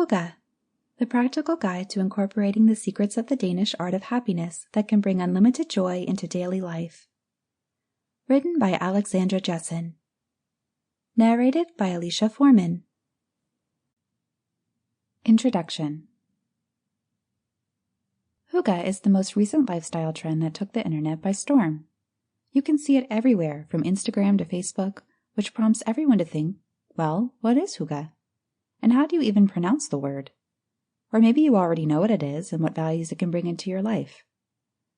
Hygge, the practical guide to incorporating the secrets of the Danish art of happiness that can bring unlimited joy into daily life. Written by Alexandra Jessen. Narrated by Alicia Foreman. Introduction. Hygge is the most recent lifestyle trend that took the internet by storm. You can see it everywhere, from Instagram to Facebook, which prompts everyone to think, well, what is Hygge? And how do you even pronounce the word? Or maybe you already know what it is and what values it can bring into your life.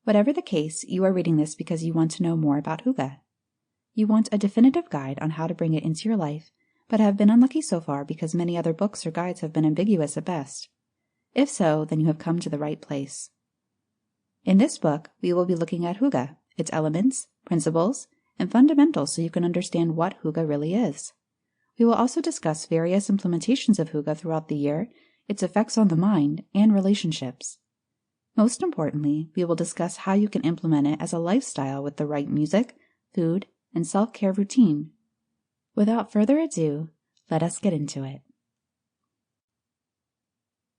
Whatever the case, you are reading this because you want to know more about Hygge. You want a definitive guide on how to bring it into your life, but have been unlucky so far because many other books or guides have been ambiguous at best. If so, then you have come to the right place. In this book, we will be looking at Hygge, its elements, principles, and fundamentals so you can understand what Hygge really is. We will also discuss various implementations of Hygge throughout the year, its effects on the mind, and relationships. Most importantly, we will discuss how you can implement it as a lifestyle with the right music, food, and self-care routine. Without further ado, let us get into it.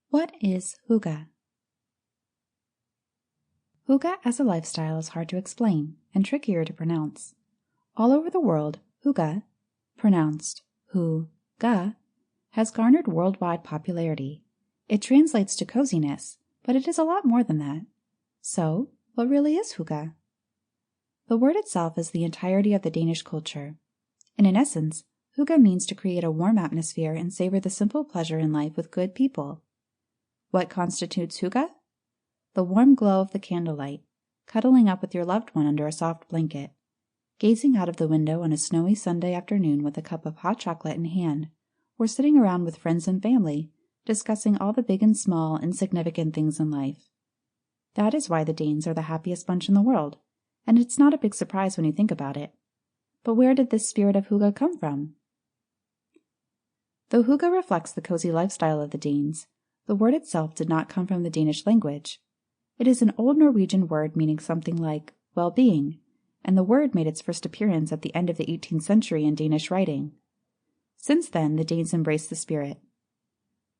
What is Hygge? Hygge as a lifestyle is hard to explain and trickier to pronounce. All over the world, Hygge, pronounced Hu-ga, has garnered worldwide popularity. It translates to coziness, but it is a lot more than that. So, what really is Hygge? The word itself is the entirety of the Danish culture. And in essence, Hygge means to create a warm atmosphere and savor the simple pleasure in life with good people. What constitutes Hygge? The warm glow of the candlelight, cuddling up with your loved one under a soft blanket, gazing out of the window on a snowy Sunday afternoon with a cup of hot chocolate in hand, or sitting around with friends and family, discussing all the big and small, insignificant things in life. That is why the Danes are the happiest bunch in the world, and it's not a big surprise when you think about it. But where did this spirit of Hygge come from? Though Hygge reflects the cozy lifestyle of the Danes, the word itself did not come from the Danish language. It is an old Norwegian word meaning something like well-being, and the word made its first appearance at the end of the 18th century in Danish writing. Since then, the Danes embraced the spirit.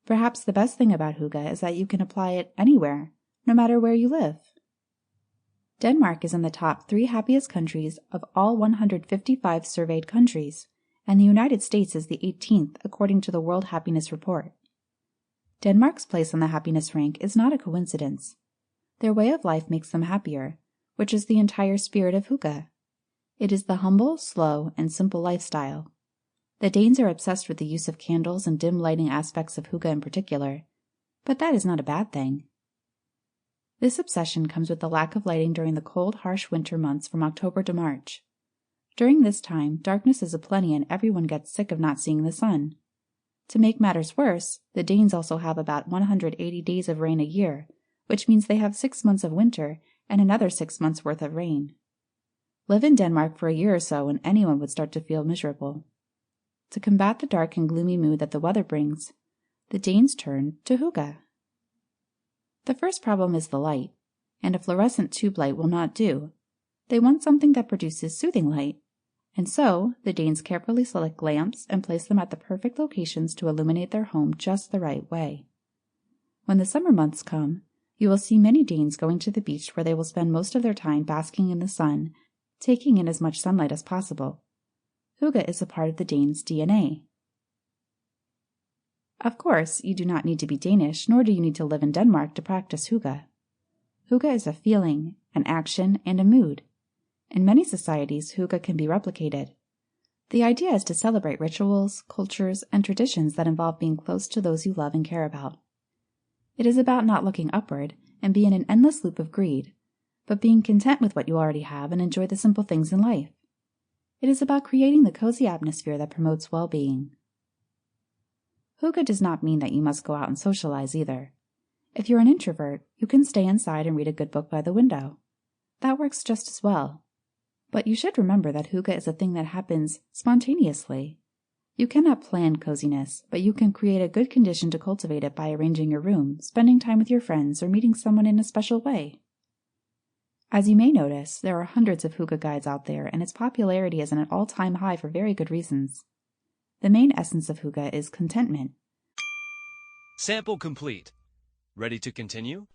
Perhaps the best thing about Hygge is that you can apply it anywhere, no matter where you live. Denmark is in the top 3 happiest countries of all 155 surveyed countries, and the United States is the 18th according to the World Happiness Report. Denmark's place on the happiness rank is not a coincidence. Their way of life makes them happier, which is the entire spirit of Hygge. It is the humble, slow, and simple lifestyle. The Danes are obsessed with the use of candles and dim lighting aspects of Hygge in particular, but that is not a bad thing. This obsession comes with the lack of lighting during the cold, harsh winter months from October to March. During this time, darkness is aplenty and everyone gets sick of not seeing the sun. To make matters worse, the Danes also have about 180 days of rain a year, which means they have 6 months of winter and another 6 months worth of rain. Live in Denmark for a year or so and anyone would start to feel miserable. To combat the dark and gloomy mood that the weather brings, the Danes turn to Hygge. The first problem is the light, and a fluorescent tube light will not do. They want something that produces soothing light, and so the Danes carefully select lamps and place them at the perfect locations to illuminate their home just the right way. When the summer months come, you will see many Danes going to the beach where they will spend most of their time basking in the sun, taking in as much sunlight as possible. Hygge is a part of the Danes' DNA. Of course, you do not need to be Danish, nor do you need to live in Denmark to practice Hygge. Hygge is a feeling, an action, and a mood. In many societies, Hygge can be replicated. The idea is to celebrate rituals, cultures, and traditions that involve being close to those you love and care about. It is about not looking upward and being in an endless loop of greed, but being content with what you already have and enjoy the simple things in life. It is about creating the cozy atmosphere that promotes well-being. Hygge does not mean that you must go out and socialize either. If you're an introvert, you can stay inside and read a good book by the window. That works just as well. But you should remember that Hygge is a thing that happens spontaneously. You cannot plan coziness, but you can create a good condition to cultivate it by arranging your room, spending time with your friends, or meeting someone in a special way. As you may notice, there are hundreds of Hygge guides out there, and its popularity is at an all-time high for very good reasons. The main essence of Hygge is contentment. Sample complete. Ready to continue?